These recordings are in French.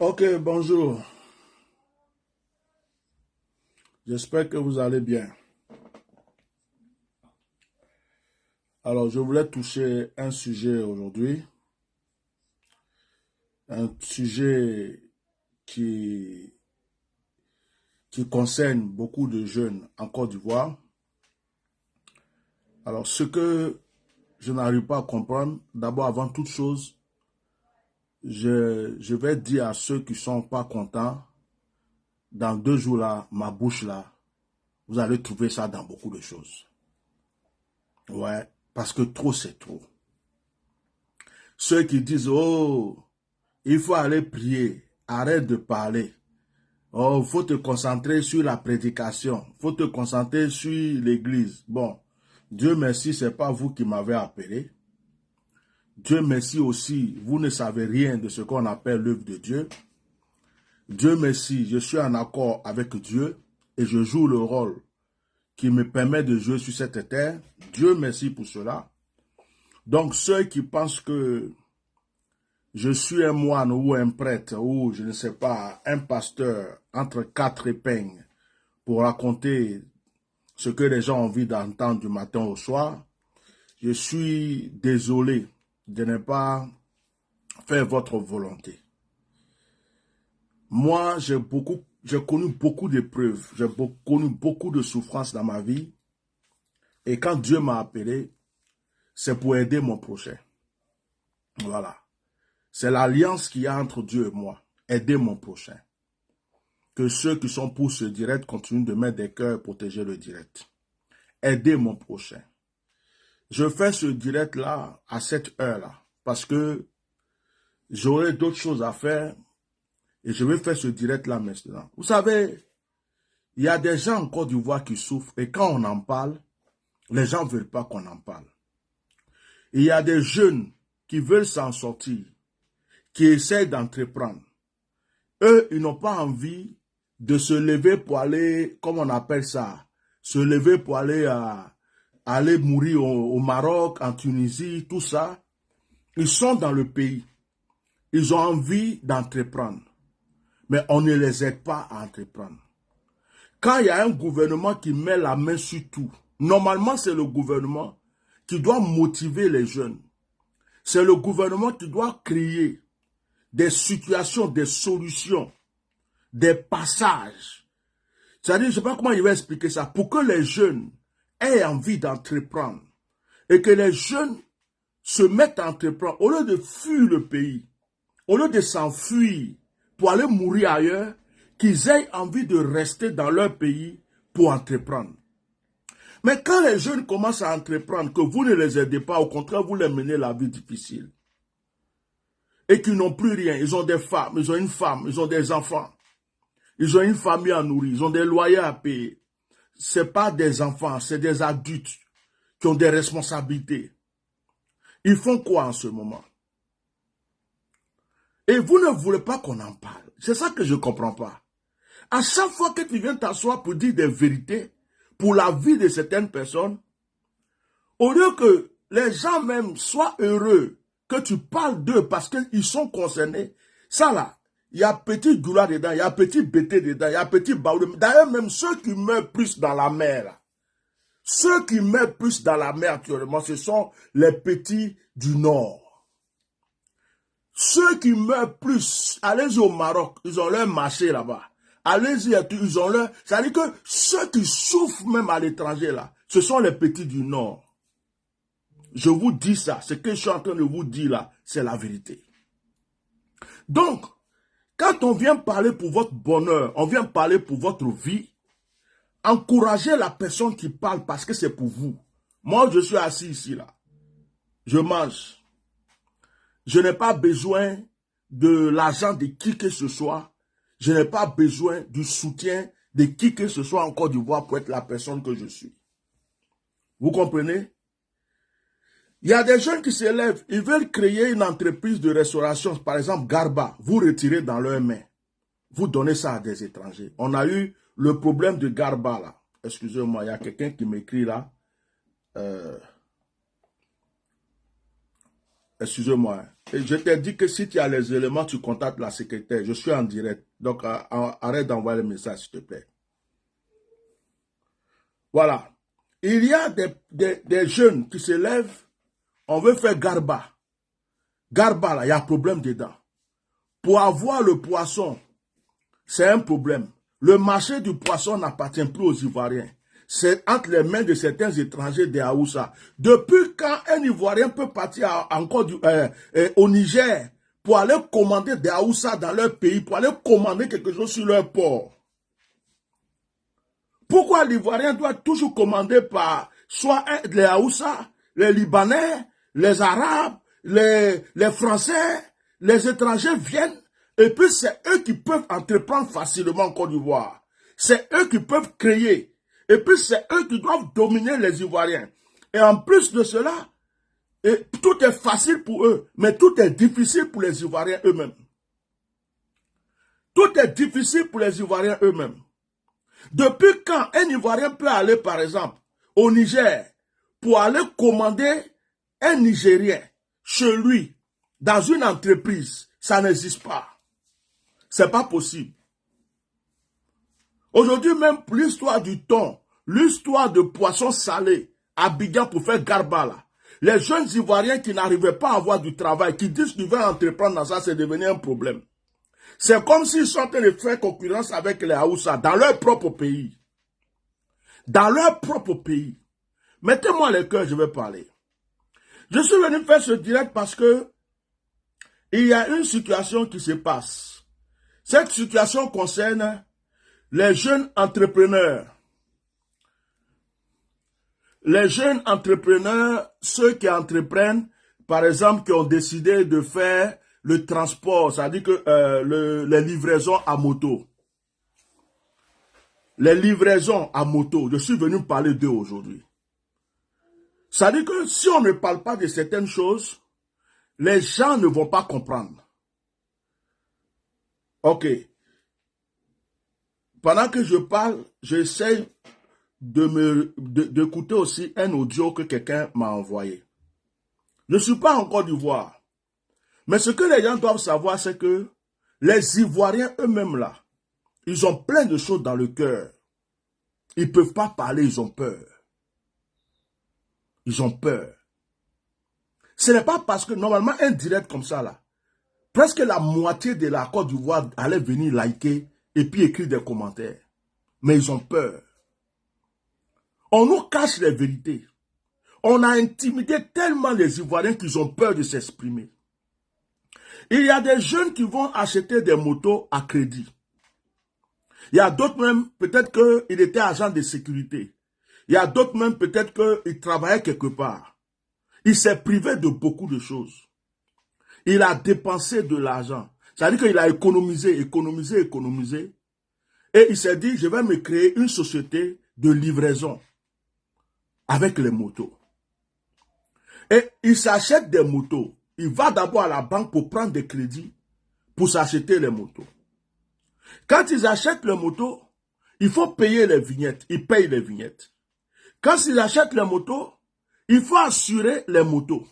Ok, bonjour. J'espère que vous allez bien. Alors, je voulais toucher un sujet aujourd'hui, un sujet qui, qui concerne beaucoup de jeunes en Côte d'Ivoire. Alors, ce que je n'arrive pas à comprendre, d'abord, avant toute chose, je vais dire à ceux qui ne sont pas contents, dans 2 jours là, ma bouche là, vous allez trouver ça dans beaucoup de choses. Ouais, parce que trop, c'est trop. Ceux qui disent, oh, il faut aller prier. Arrête de parler. Oh, faut te concentrer sur la prédication. Faut te concentrer sur l'église. Bon, Dieu merci, c'est pas vous qui m'avez appelé. Dieu merci aussi, vous ne savez rien de ce qu'on appelle l'œuvre de Dieu. Dieu merci, je suis en accord avec Dieu et je joue le rôle qui me permet de jouer sur cette terre. Dieu merci pour cela. Donc, ceux qui pensent que je suis un moine ou un prêtre ou, je ne sais pas, un pasteur entre 4 épingles pour raconter ce que les gens ont envie d'entendre du matin au soir. Je suis désolé de ne pas faire votre volonté. Moi, j'ai connu beaucoup d'épreuves, j'ai connu beaucoup de souffrances dans ma vie. Et quand Dieu m'a appelé, c'est pour aider mon prochain. Voilà. C'est l'alliance qu'il y a entre Dieu et moi. Aider mon prochain. Que ceux qui sont pour ce direct continuent de mettre des cœurs pour protéger le direct. Aider mon prochain. Je fais ce direct-là à cette heure-là parce que j'aurai d'autres choses à faire et je vais faire ce direct-là maintenant. Vous savez, il y a des gens en Côte d'Ivoire qui souffrent et quand on en parle, les gens ne veulent pas qu'on en parle. Il y a des jeunes qui veulent s'en sortir, qui essayent d'entreprendre. Eux, ils n'ont pas envie de se lever pour aller, comme on appelle ça, se lever pour aller mourir au Maroc, en Tunisie, tout ça. Ils sont dans le pays. Ils ont envie d'entreprendre. Mais on ne les aide pas à entreprendre. Quand il y a un gouvernement qui met la main sur tout, normalement c'est le gouvernement qui doit motiver les jeunes. C'est le gouvernement qui doit créer des situations, des solutions, des passages. C'est-à-dire, je ne sais pas comment il va expliquer ça, pour que les jeunes aient envie d'entreprendre et que les jeunes se mettent à entreprendre au lieu de fuir le pays, au lieu de s'enfuir pour aller mourir ailleurs, qu'ils aient envie de rester dans leur pays pour entreprendre. Mais quand les jeunes commencent à entreprendre, que vous ne les aidez pas, au contraire, vous les menez la vie difficile, et qu'ils n'ont plus rien, ils ont des femmes, ils ont une femme, ils ont des enfants, ils ont une famille à nourrir, ils ont des loyers à payer. Ce n'est pas des enfants, c'est des adultes qui ont des responsabilités. Ils font quoi en ce moment? Et vous ne voulez pas qu'on en parle. C'est ça que je ne comprends pas. À chaque fois que tu viens t'asseoir pour dire des vérités pour la vie de certaines personnes, au lieu que les gens même soient heureux que tu parles d'eux parce qu'ils sont concernés, ça là, il y a petit goula dedans, il y a petit bété dedans, il y a petit baoulé. D'ailleurs, même ceux qui meurent plus dans la mer, là, ceux qui meurent plus dans la mer actuellement, ce sont les petits du Nord. Ceux qui meurent plus, allez-y au Maroc, ils ont leur marché là-bas. Allez-y, ils ont leur... C'est-à-dire que ceux qui souffrent même à l'étranger là, ce sont les petits du Nord. Je vous dis ça, ce que je suis en train de vous dire là, c'est la vérité. Donc, quand on vient parler pour votre bonheur, on vient parler pour votre vie, encouragez la personne qui parle parce que c'est pour vous. Moi, je suis assis ici là. Je mange. Je n'ai pas besoin de l'argent de qui que ce soit. Je n'ai pas besoin du soutien de qui que ce soit en Côte d'Ivoire pour être la personne que je suis. Vous comprenez? Il y a des jeunes qui s'élèvent, ils veulent créer une entreprise de restauration, par exemple Garba, vous retirez dans leurs mains. Vous donnez ça à des étrangers. On a eu le problème de Garba là. Excusez-moi, il y a quelqu'un qui m'écrit là. Excusez-moi. Et je t'ai dit que si tu as les éléments, tu contactes la secrétaire. Je suis en direct. Donc, arrête d'envoyer le message, s'il te plaît. Voilà. Il y a des jeunes qui se lèvent. On veut faire garba. Garba, là, il y a problème dedans. Pour avoir le poisson, c'est un problème. Le marché du poisson n'appartient plus aux Ivoiriens. C'est entre les mains de certains étrangers des Haoussa. Depuis quand un Ivoirien peut partir au Niger pour aller commander des Haoussa dans leur pays, pour aller commander quelque chose sur leur port? Pourquoi l'Ivoirien doit toujours commander par soit les Haoussa, les Libanais, les Arabes, les Français, les étrangers viennent et puis c'est eux qui peuvent entreprendre facilement en Côte d'Ivoire. C'est eux qui peuvent créer. Et puis c'est eux qui doivent dominer les Ivoiriens. Et en plus de cela, tout est facile pour eux, mais tout est difficile pour les Ivoiriens eux-mêmes. Tout est difficile pour les Ivoiriens eux-mêmes. Depuis quand un Ivoirien peut aller, par exemple, au Niger pour aller commander un Nigérien chez lui dans une entreprise? Ça n'existe pas. C'est pas possible. Aujourd'hui même, l'histoire du thon, l'histoire de poissons salés à Abidjan pour faire garba là. Les jeunes Ivoiriens qui n'arrivaient pas à avoir du travail, qui disent qu'ils veulent entreprendre dans ça, c'est devenu un problème. C'est comme s'ils sont en train de faire concurrence avec les Haoussa dans leur propre pays. Dans leur propre pays. Mettez-moi le cœur, je vais parler. Je suis venu faire ce direct parce que il y a une situation qui se passe. Cette situation concerne les jeunes entrepreneurs. Les jeunes entrepreneurs, ceux qui entreprennent, par exemple, qui ont décidé de faire le transport, c'est-à-dire que les livraisons à moto. Les livraisons à moto, je suis venu parler d'eux aujourd'hui. C'est-à-dire que si on ne parle pas de certaines choses, les gens ne vont pas comprendre. Ok. Pendant que je parle, j'essaie d'écouter aussi un audio que quelqu'un m'a envoyé. Je ne suis pas en Côte d'Ivoire. Mais ce que les gens doivent savoir, c'est que les Ivoiriens eux-mêmes là, ils ont plein de choses dans le cœur. Ils ne peuvent pas parler, ils ont peur. Ils ont peur. Ce n'est pas parce que normalement un direct comme ça là, presque la moitié de la Côte d'Ivoire allait venir liker et puis écrire des commentaires. Mais ils ont peur. On nous cache les vérités. On a intimidé tellement les Ivoiriens qu'ils ont peur de s'exprimer. Il y a des jeunes qui vont acheter des motos à crédit. Il y a d'autres même, peut-être qu'il était agent de sécurité. Il y a d'autres même, peut-être qu'il travaillait quelque part. Il s'est privé de beaucoup de choses. Il a dépensé de l'argent. C'est-à-dire qu'il a économisé. Et il s'est dit, je vais me créer une société de livraison avec les motos. Et il s'achète des motos. Il va d'abord à la banque pour prendre des crédits pour s'acheter les motos. Quand ils achètent les motos, il faut payer les vignettes. Ils payent les vignettes. Quand ils achètent les motos, il faut assurer les motos.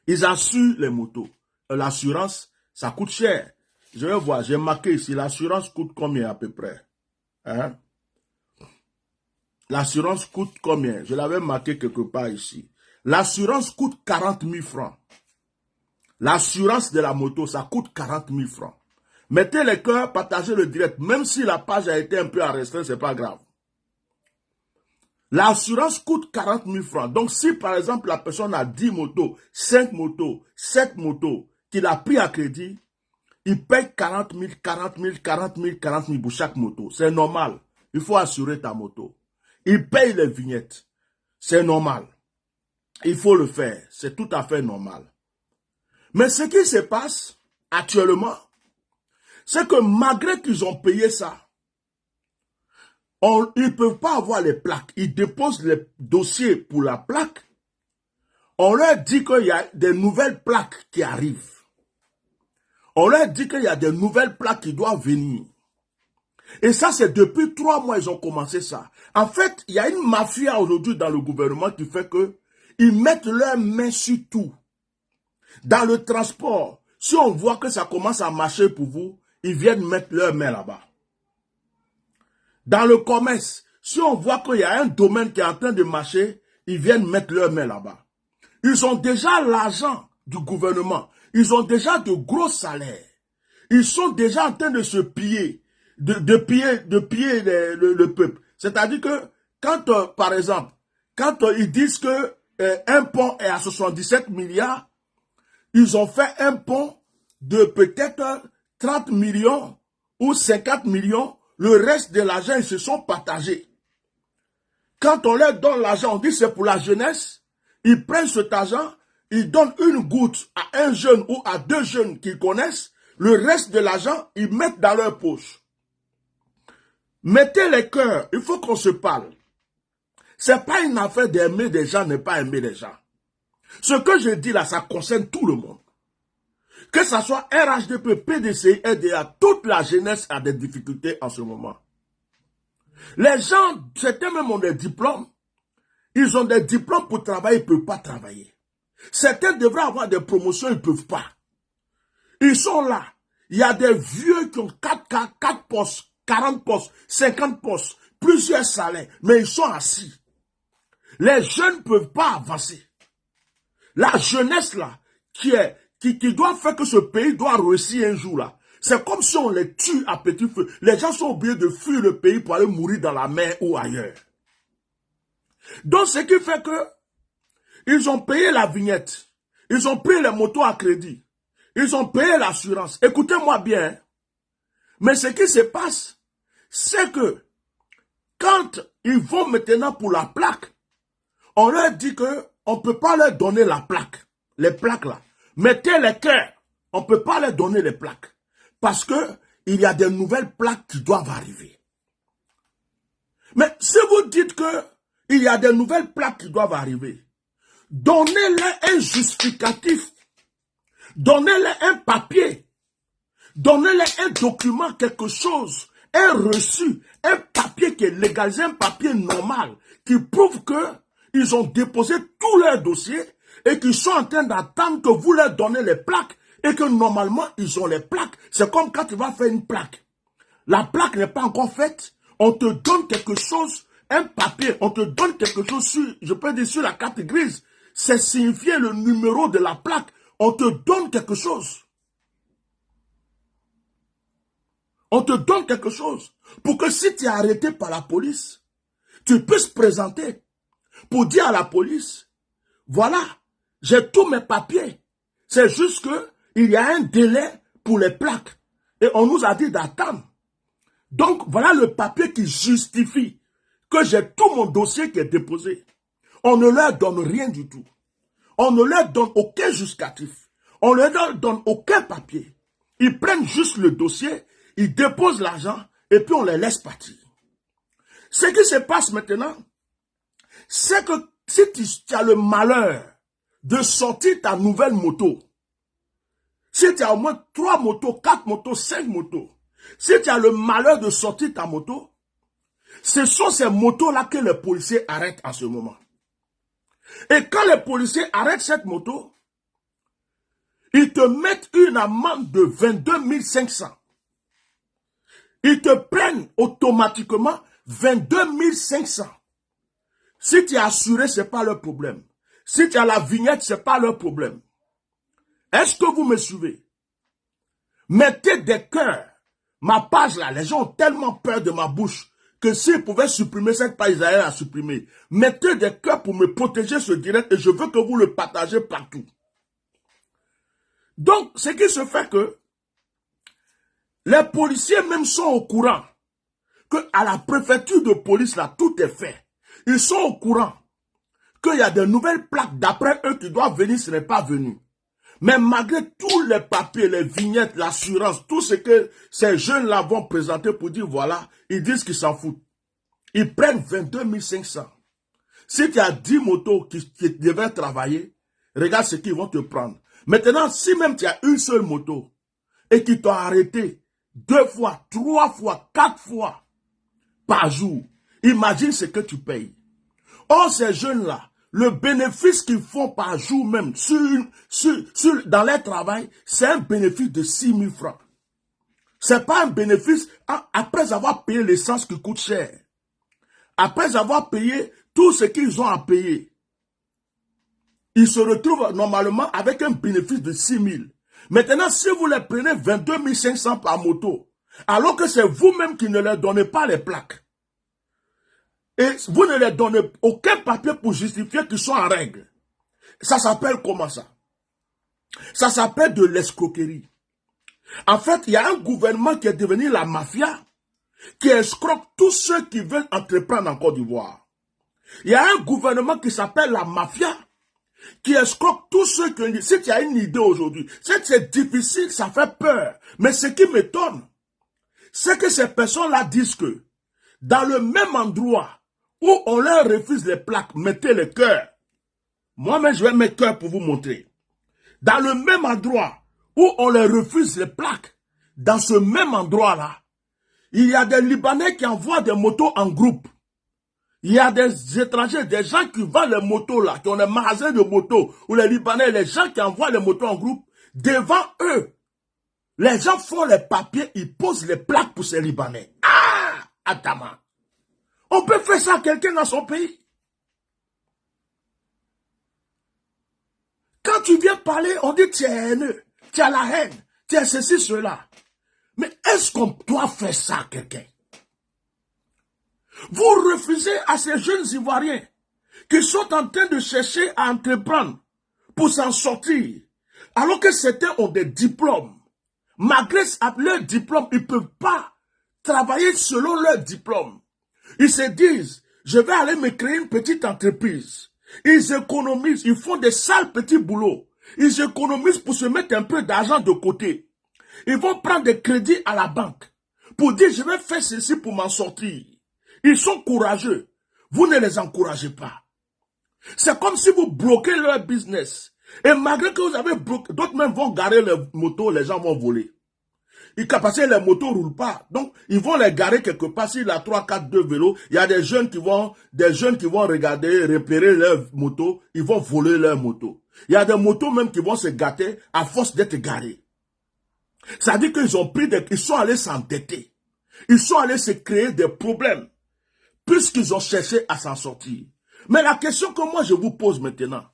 Ils assurent les motos. L'assurance, ça coûte cher. Je vais voir, j'ai marqué ici, l'assurance coûte combien à peu près? Hein? L'assurance coûte combien? Je l'avais marqué quelque part ici. L'assurance coûte 40 000 francs. L'assurance de la moto, ça coûte 40 000 francs. Mettez les cœurs, partagez le direct. Même si la page a été un peu arrêtée, ce n'est pas grave. L'assurance coûte 40 000 francs. Donc, si par exemple la personne a 10 motos, 5 motos, 7 motos, qu'il a pris à crédit, il paye 40 000, 40 000, 40 000, 40 000 pour chaque moto. C'est normal. Il faut assurer ta moto. Il paye les vignettes. C'est normal. Il faut le faire. C'est tout à fait normal. Mais ce qui se passe actuellement, c'est que malgré qu'ils ont payé ça, ils ne peuvent pas avoir les plaques. Ils déposent les dossiers pour la plaque. On leur dit qu'il y a des nouvelles plaques qui arrivent. On leur dit qu'il y a des nouvelles plaques qui doivent venir. Et ça, c'est depuis 3 mois ils ont commencé ça. En fait, il y a une mafia aujourd'hui dans le gouvernement qui fait que ils mettent leurs mains sur tout. Dans le transport, si on voit que ça commence à marcher pour vous, ils viennent mettre leurs mains là-bas. Dans le commerce, si on voit qu'il y a un domaine qui est en train de marcher, ils viennent mettre leurs mains là-bas. Ils ont déjà l'argent du gouvernement. Ils ont déjà de gros salaires. Ils sont déjà en train de se piller, de piller le peuple. C'est-à-dire que quand, par exemple, quand ils disent que un pont est à 77 milliards, ils ont fait un pont de peut-être 30 millions ou 50 millions. Le reste de l'argent, ils se sont partagés. Quand on leur donne l'argent, on dit c'est pour la jeunesse. Ils prennent cet argent, ils donnent une goutte à un jeune ou à deux jeunes qu'ils connaissent. Le reste de l'argent, ils mettent dans leur poche. Mettez les cœurs, il faut qu'on se parle. C'est pas une affaire d'aimer des gens, ne pas aimer les gens. Ce que je dis là, ça concerne tout le monde. Que ce soit RHDP, PDC, RDA, toute la jeunesse a des difficultés en ce moment. Les gens, certains même ont des diplômes. Ils ont des diplômes pour travailler, ils ne peuvent pas travailler. Certains devraient avoir des promotions, ils ne peuvent pas. Ils sont là. Il y a des vieux qui ont 4 postes, 40 postes, 50 postes, plusieurs salaires, mais ils sont assis. Les jeunes ne peuvent pas avancer. La jeunesse là, qui doit faire que ce pays doit réussir un jour là, c'est comme si on les tue à petit feu. Les gens sont obligés de fuir le pays pour aller mourir dans la mer ou ailleurs. Donc ce qui fait que ils ont payé la vignette, ils ont pris les motos à crédit, ils ont payé l'assurance. Écoutez-moi bien, mais ce qui se passe, c'est que quand ils vont maintenant pour la plaque, on leur dit que on ne peut pas leur donner la plaque, les plaques là. Mettez les cœurs, on ne peut pas leur donner les plaques. Parce que il y a des nouvelles plaques qui doivent arriver. Mais si vous dites que il y a des nouvelles plaques qui doivent arriver, donnez-leur un justificatif, donnez-leur un papier, donnez-leur un document, quelque chose, un reçu, un papier qui est légalisé, un papier normal, qui prouve que ils ont déposé tous leurs dossiers et qu'ils sont en train d'attendre que vous leur donnez les plaques et que normalement ils ont les plaques. C'est comme quand tu vas faire une plaque. La plaque n'est pas encore faite, on te donne quelque chose, un papier, on te donne quelque chose sur, je peux dire sur la carte grise. C'est signifié le numéro de la plaque. On te donne quelque chose. On te donne quelque chose. Pour que si tu es arrêté par la police, tu puisses présenter pour dire à la police, voilà, j'ai tous mes papiers. C'est juste que il y a un délai pour les plaques. Et on nous a dit d'attendre. Donc, voilà le papier qui justifie que j'ai tout mon dossier qui est déposé. On ne leur donne rien du tout. On ne leur donne aucun justificatif. On ne leur donne aucun papier. Ils prennent juste le dossier, ils déposent l'argent et puis on les laisse partir. Ce qui se passe maintenant, c'est que si tu as le malheur de sortir ta nouvelle moto, si tu as au moins 3 motos, 4 motos, 5 motos, si tu as le malheur de sortir ta moto, ce sont ces motos-là que les policiers arrêtent en ce moment. Et quand les policiers arrêtent cette moto, ils te mettent une amende de 22 500. Ils te prennent automatiquement 22 500. Si tu es assuré, ce n'est pas leur problème. Si tu as la vignette, ce n'est pas leur problème. Est-ce que vous me suivez? Mettez des cœurs. Ma page là, les gens ont tellement peur de ma bouche que s'ils pouvaient supprimer cette page, ils allaient la supprimer. Mettez des cœurs pour me protéger ce direct et je veux que vous le partagez partout. Donc, ce qui se fait que les policiers même sont au courant que à la préfecture de police là, tout est fait. Ils sont au courant qu'il y a de nouvelles plaques d'après eux qui doivent venir, ce n'est pas venu. Mais malgré tous les papiers, les vignettes, l'assurance, tout ce que ces jeunes-là vont présenter pour dire voilà, ils disent qu'ils s'en foutent. Ils prennent 22 500. Si tu as 10 motos qui devaient travailler, regarde ce qu'ils vont te prendre. Maintenant, si même tu as une seule moto et qu'ils t'ont arrêté 2 fois, 3 fois, 4 fois par jour, imagine ce que tu payes. Or, ces jeunes-là, le bénéfice qu'ils font par jour même dans leur travail, c'est un bénéfice de 6 000 francs. C'est pas un bénéfice après avoir payé l'essence qui coûte cher. Après avoir payé tout ce qu'ils ont à payer. Ils se retrouvent normalement avec un bénéfice de 6 000. Maintenant, si vous les prenez 22 500 par moto, alors que c'est vous-même qui ne leur donnez pas les plaques, et vous ne leur donnez aucun papier pour justifier qu'ils sont en règle, ça s'appelle comment ça? Ça s'appelle de l'escroquerie. En fait, il y a un gouvernement qui est devenu la mafia, qui escroque tous ceux qui veulent entreprendre en Côte d'Ivoire. Il y a un gouvernement qui s'appelle la mafia, qui escroque tous ceux qui... Si tu as une idée aujourd'hui, c'est difficile, ça fait peur. Mais ce qui m'étonne, c'est que ces personnes-là disent que dans le même endroit où on leur refuse les plaques, mettez le cœur. Moi-même, je vais mettre cœur pour vous montrer. Dans le même endroit où on leur refuse les plaques, dans ce même endroit-là, il y a des Libanais qui envoient des motos en groupe. Il y a des étrangers, des gens qui vendent les motos là, qui ont des magasins de motos, où les Libanais, les gens qui envoient les motos en groupe, devant eux, les gens font les papiers, ils posent les plaques pour ces Libanais. Ah, Adama. On peut faire ça à quelqu'un dans son pays. Quand tu viens parler, on dit tu es haineux, tu as la haine, tu as ceci, cela. Mais est-ce qu'on doit faire ça à quelqu'un? Vous refusez à ces jeunes Ivoiriens qui sont en train de chercher à entreprendre pour s'en sortir, alors que certains ont des diplômes. Malgré leur diplôme, ils ne peuvent pas travailler selon leur diplôme. Ils se disent, je vais aller me créer une petite entreprise. Ils économisent, ils font des sales petits boulots. Ils économisent pour se mettre un peu d'argent de côté. Ils vont prendre des crédits à la banque pour dire, je vais faire ceci pour m'en sortir. Ils sont courageux. Vous ne les encouragez pas. C'est comme si vous bloquez leur business. Et malgré que vous avez bloqué, d'autres même vont garer les motos, les gens vont voler. Parce que les motos ne roulent pas. Donc, ils vont les garer quelque part. S'il a 3, 4, 2 vélos, il y a des jeunes qui vont regarder, repérer leur moto, ils vont voler leur moto. Il y a des motos même qui vont se gâter à force d'être garés. Ça veut dire qu'ils ont ils sont allés s'endetter. Ils sont allés se créer des problèmes, puisqu'ils ont cherché à s'en sortir. Mais la question que moi je vous pose maintenant,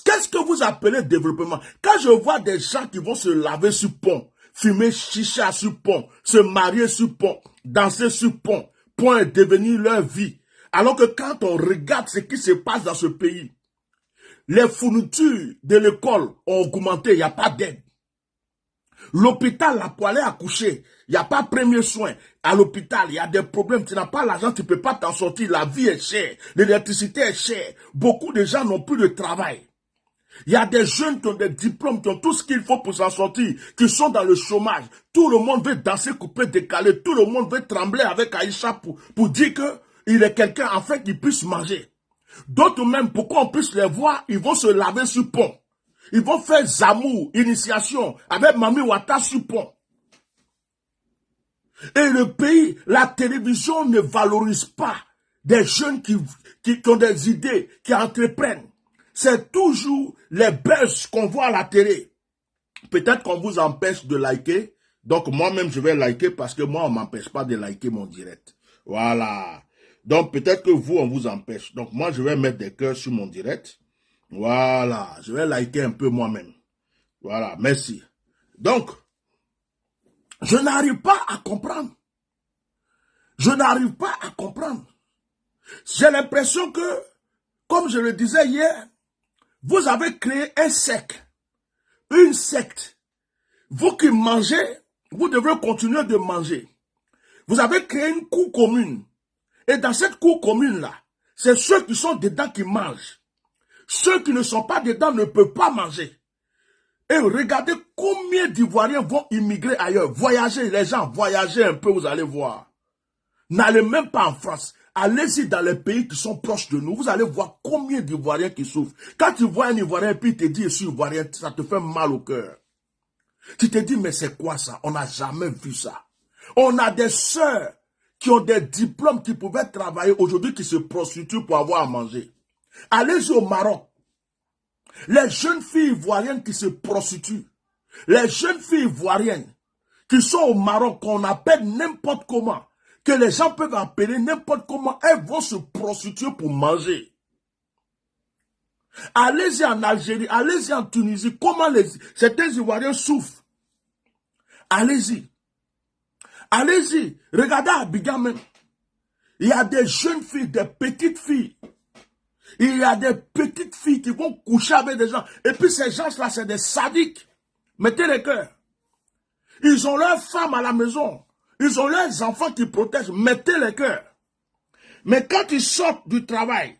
qu'est-ce que vous appelez développement? Quand je vois des gens qui vont se laver sur pont, fumer chicha sur pont, se marier sur pont, danser sur pont, point devenir leur vie. Alors que quand on regarde ce qui se passe dans ce pays, les fournitures de l'école ont augmenté, il n'y a pas d'aide. L'hôpital, la poêlée à coucher, il n'y a pas de premier soin. À l'hôpital, il y a des problèmes. Tu n'as pas l'argent, tu ne peux pas t'en sortir. La vie est chère, l'électricité est chère. Beaucoup de gens n'ont plus de travail. Il y a des jeunes qui ont des diplômes, qui ont tout ce qu'il faut pour s'en sortir, qui sont dans le chômage. Tout le monde veut danser, couper, décaler. Tout le monde veut trembler avec Aïcha pour dire qu'il est quelqu'un afin qu'il puisse manger. D'autres même, pour qu'on puisse les voir, ils vont se laver sur pont. Ils vont faire Zamou, initiation, avec Mami Ouattara sur pont. Et le pays, la télévision ne valorise pas des jeunes qui ont des idées, qui entreprennent. C'est toujours les buzz qu'on voit à la télé. Peut-être qu'on vous empêche de liker. Donc moi-même, je vais liker parce que moi, on ne m'empêche pas de liker mon direct. Voilà. Donc peut-être que vous, on vous empêche. Donc moi, je vais mettre des cœurs sur mon direct. Voilà. Je vais liker un peu moi-même. Voilà. Merci. Donc, je n'arrive pas à comprendre. Je n'arrive pas à comprendre. J'ai l'impression que, comme je le disais hier, vous avez créé un secte, une secte. Vous qui mangez, vous devrez continuer de manger. Vous avez créé une cour commune. Et dans cette cour commune-là, c'est ceux qui sont dedans qui mangent. Ceux qui ne sont pas dedans ne peuvent pas manger. Et regardez combien d'Ivoiriens vont immigrer ailleurs. Voyager, les gens, voyagez un peu, vous allez voir. N'allez même pas en France. Allez-y dans les pays qui sont proches de nous. Vous allez voir combien d'Ivoiriens qui souffrent. Quand tu vois un Ivoirien et puis il te dit je suis Ivoirien, ça te fait mal au cœur. Tu te dis mais c'est quoi ça? On n'a jamais vu ça. On a des sœurs qui ont des diplômes qui pouvaient travailler aujourd'hui qui se prostituent pour avoir à manger. Allez-y au Maroc. Les jeunes filles ivoiriennes qui se prostituent, les jeunes filles ivoiriennes qui sont au Maroc, qu'on appelle n'importe comment, que les gens peuvent appeler n'importe comment, elles vont se prostituer pour manger. Allez-y en Algérie, allez-y en Tunisie, comment certains Ivoiriens souffrent. Allez-y. Allez-y. Regardez à Abidjan même. Il y a des jeunes filles, des petites filles. Il y a des petites filles qui vont coucher avec des gens. Et puis ces gens-là, c'est des sadiques. Mettez les cœurs. Ils ont leurs femmes à la maison. Ils ont leurs enfants qui protègent. Mettez les cœurs. Mais quand ils sortent du travail,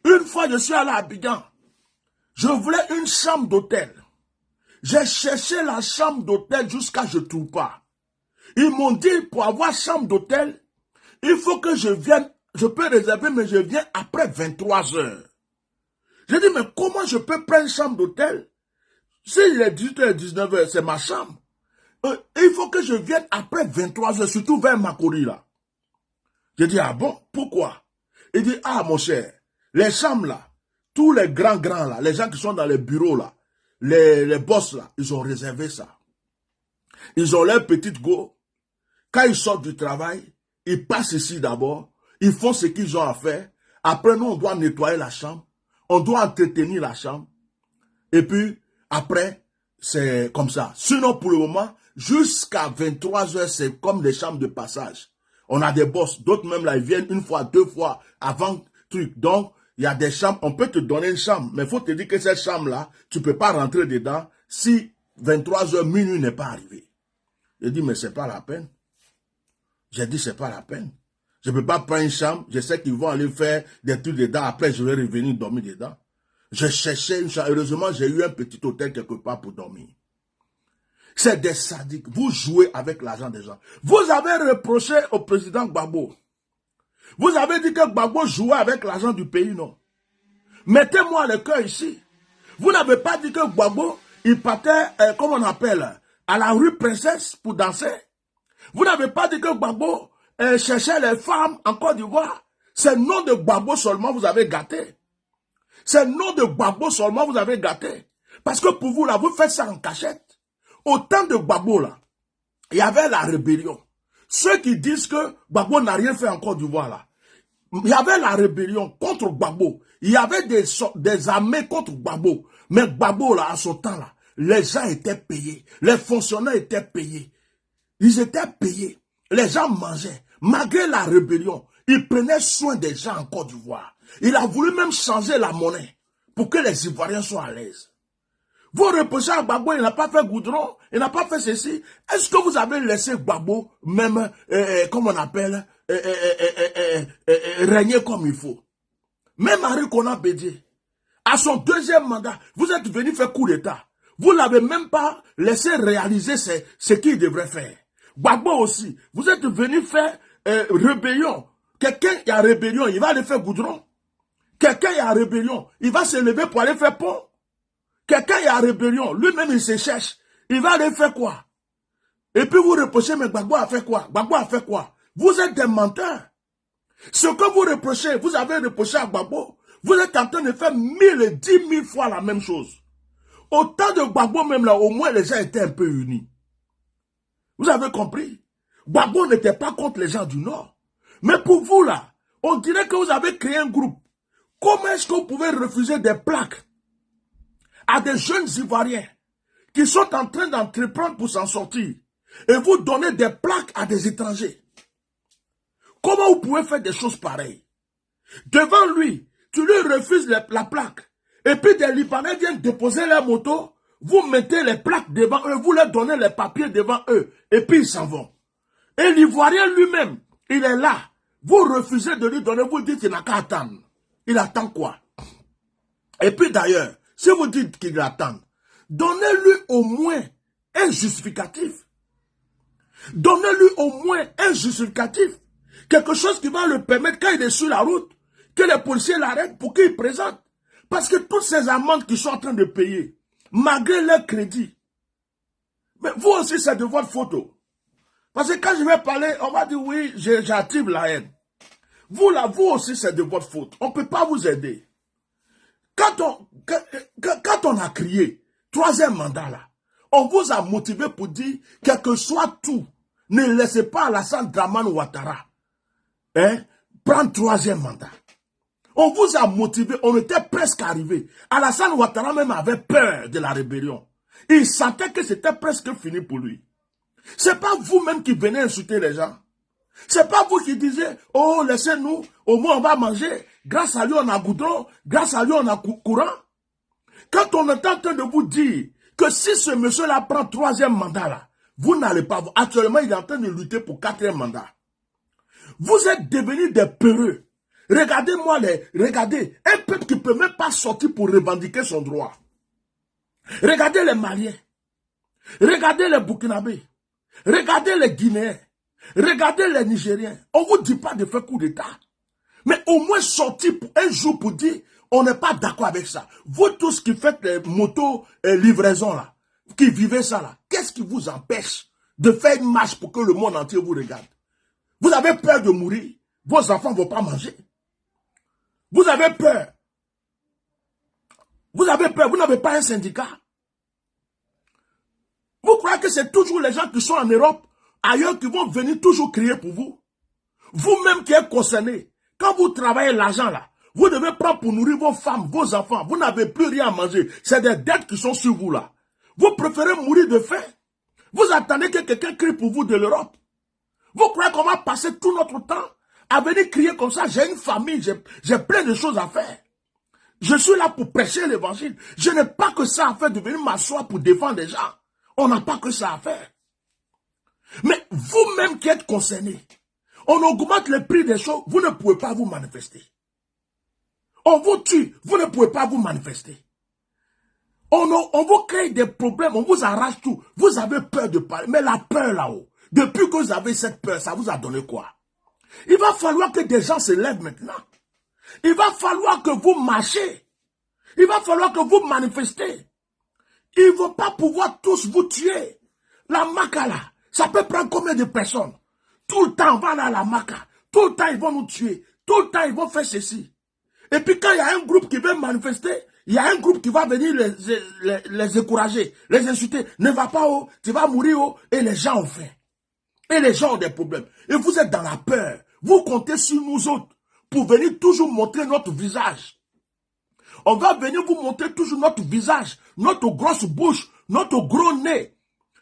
une fois je suis allé à Abidjan, je voulais une chambre d'hôtel. J'ai cherché la chambre d'hôtel jusqu'à ce que je ne trouve pas. Ils m'ont dit, pour avoir chambre d'hôtel, il faut que je vienne, je peux réserver, mais je viens après 23 heures. J'ai dit, mais comment je peux prendre une chambre d'hôtel? S'il est 18h et 19h, c'est ma chambre. Il faut que je vienne après 23 heures, surtout vers Makori, là. J'ai dit, ah bon, pourquoi? Il dit, ah mon cher, les chambres là, tous les grands là, les gens qui sont dans les bureaux là, les boss là, ils ont réservé ça. Ils ont leur petite go. Quand ils sortent du travail, ils passent ici d'abord, ils font ce qu'ils ont à faire. Après, nous, on doit nettoyer la chambre, on doit entretenir la chambre. Et puis, après, c'est comme ça. Sinon, pour le moment, jusqu'à 23 heures, c'est comme des chambres de passage. On a des boss, d'autres même là, ils viennent une fois, deux fois avant truc. Donc, il y a des chambres, on peut te donner une chambre, mais il faut te dire que cette chambre-là, tu ne peux pas rentrer dedans si 23 heures, minuit n'est pas arrivé. J'ai dit, mais c'est pas la peine. J'ai dit, c'est pas la peine. Je ne peux pas prendre une chambre, je sais qu'ils vont aller faire des trucs dedans, après je vais revenir dormir dedans. Je cherchais une chambre, heureusement j'ai eu un petit hôtel quelque part pour dormir. C'est des sadiques, vous jouez avec l'argent des gens. Vous avez reproché au président Gbagbo. Vous avez dit que Gbagbo jouait avec l'argent du pays, non? Mettez-moi le cœur ici. Vous n'avez pas dit que Gbagbo, il partait, comment on appelle, à la rue Princesse pour danser. Vous n'avez pas dit que Gbagbo cherchait les femmes en Côte d'Ivoire. C'est le nom de Gbagbo seulement vous avez gâté. C'est le nom de Gbagbo seulement vous avez gâté. Parce que pour vous, là, vous faites ça en cachette. Au temps de Gbagbo, là, il y avait la rébellion. Ceux qui disent que Gbagbo n'a rien fait en Côte d'Ivoire, là, il y avait la rébellion contre Gbagbo. Il y avait des armées contre Gbagbo. Mais Gbagbo, là, à son temps, là, les gens étaient payés. Les fonctionnaires étaient payés. Ils étaient payés. Les gens mangeaient. Malgré la rébellion, il prenait soin des gens en Côte d'Ivoire. Il a voulu même changer la monnaie pour que les Ivoiriens soient à l'aise. Vous reprochez à Gbagbo, il n'a pas fait goudron, il n'a pas fait ceci. Est-ce que vous avez laissé Gbagbo, même, comme on appelle, régner comme il faut? Même Henri Konan Bédié, à son deuxième mandat, vous êtes venu faire coup d'État. Vous ne l'avez même pas laissé réaliser ce qu'il devrait faire. Gbagbo aussi, vous êtes venu faire rébellion. Quelqu'un qui a rébellion, il va aller faire goudron. Quelqu'un qui a rébellion, il va se lever pour aller faire pont. Quelqu'un qui a rébellion, lui-même il se cherche. Il va aller faire quoi? Et puis vous reprochez, mais Gbagbo a fait quoi? Gbagbo a fait quoi? Vous êtes des menteurs. Ce que vous reprochez, vous avez reproché à Gbagbo, vous êtes en train de faire 1000 et 10 000 fois la même chose. Au temps de Gbagbo même là, au moins les gens étaient un peu unis. Vous avez compris? Gbagbo n'était pas contre les gens du Nord. Mais pour vous là, on dirait que vous avez créé un groupe. Comment est-ce que vous pouvez refuser des plaques à des jeunes Ivoiriens qui sont en train d'entreprendre pour s'en sortir et vous donnez des plaques à des étrangers? Comment vous pouvez faire des choses pareilles? Devant lui, tu lui refuses la plaque. Et puis des Libanais viennent déposer leur moto, vous mettez les plaques devant eux, vous leur donnez les papiers devant eux, et puis ils s'en vont. Et l'Ivoirien lui-même, il est là. Vous refusez de lui donner, vous dites qu'il n'a qu'à attendre. Il attend quoi? Et puis d'ailleurs, si vous dites qu'il attend, donnez-lui au moins un justificatif. Donnez-lui au moins un justificatif. Quelque chose qui va le permettre, quand il est sur la route, que les policiers l'arrêtent pour qu'il présente. Parce que toutes ces amendes qu'ils sont en train de payer, malgré leur crédit, mais vous aussi c'est de votre photo. Parce que quand je vais parler, on va dire oui, j'active la haine. Vous là, vous aussi, c'est de votre faute. On ne peut pas vous aider. Quand on a crié, troisième mandat là, on vous a motivé pour dire, quel que soit tout, ne laissez pas Alassane Dramane Ouattara prendre troisième mandat. On vous a motivé, on était presque arrivé. Alassane Ouattara même avait peur de la rébellion. Il sentait que c'était presque fini pour lui. C'est pas vous-même qui venez insulter les gens. C'est pas vous qui disiez, oh, laissez-nous, au moins on va manger. Grâce à lui, on a goudron. Grâce à lui, on a courant. Quand on est en train de vous dire que si ce monsieur-là prend troisième mandat, là, vous n'allez pas... Actuellement, il est en train de lutter pour quatrième mandat. Vous êtes devenus des peureux. Regardez-moi, regardez, un peuple qui ne peut même pas sortir pour revendiquer son droit. Regardez les Maliens. Regardez les Burkinabés. Regardez les Guinéens. Regardez les Nigériens. On ne vous dit pas de faire coup d'État. Mais au moins sortir pour un jour pour dire on n'est pas d'accord avec ça. Vous tous qui faites les motos livraisons là, qui vivez ça là, qu'est-ce qui vous empêche de faire une marche pour que le monde entier vous regarde? Vous avez peur de mourir. Vos enfants ne vont pas manger. Vous avez peur. Vous avez peur. Vous n'avez pas un syndicat. Vous croyez que c'est toujours les gens qui sont en Europe, ailleurs, qui vont venir toujours crier pour vous? Vous-même qui êtes concernés, quand vous travaillez l'argent là, vous devez prendre pour nourrir vos femmes, vos enfants. Vous n'avez plus rien à manger. C'est des dettes qui sont sur vous là. Vous préférez mourir de faim. Vous attendez que quelqu'un crie pour vous de l'Europe. Vous croyez qu'on va passer tout notre temps à venir crier comme ça? J'ai une famille, j'ai plein de choses à faire. Je suis là pour prêcher l'évangile. Je n'ai pas que ça à faire de venir m'asseoir pour défendre les gens. On n'a pas que ça à faire. Mais vous-même qui êtes concernés, on augmente le prix des choses, vous ne pouvez pas vous manifester. On vous tue, vous ne pouvez pas vous manifester. On vous crée des problèmes, on vous arrache tout. Vous avez peur de parler, mais la peur là-haut, depuis que vous avez cette peur, ça vous a donné quoi? Il va falloir que des gens se lèvent maintenant. Il va falloir que vous marchez. Il va falloir que vous manifestez. Ils ne vont pas pouvoir tous vous tuer. La Maca là, ça peut prendre combien de personnes? Tout le temps, on va aller à la Maca. Tout le temps, ils vont nous tuer. Tout le temps, ils vont faire ceci. Et puis quand il y a un groupe qui veut manifester, il y a un groupe qui va venir les décourager, les insulter. Ne va pas haut, tu vas mourir haut. Et les gens ont faim. Et les gens ont des problèmes. Et vous êtes dans la peur. Vous comptez sur nous autres pour venir toujours montrer notre visage. On va venir vous montrer toujours notre visage, notre grosse bouche, notre gros nez.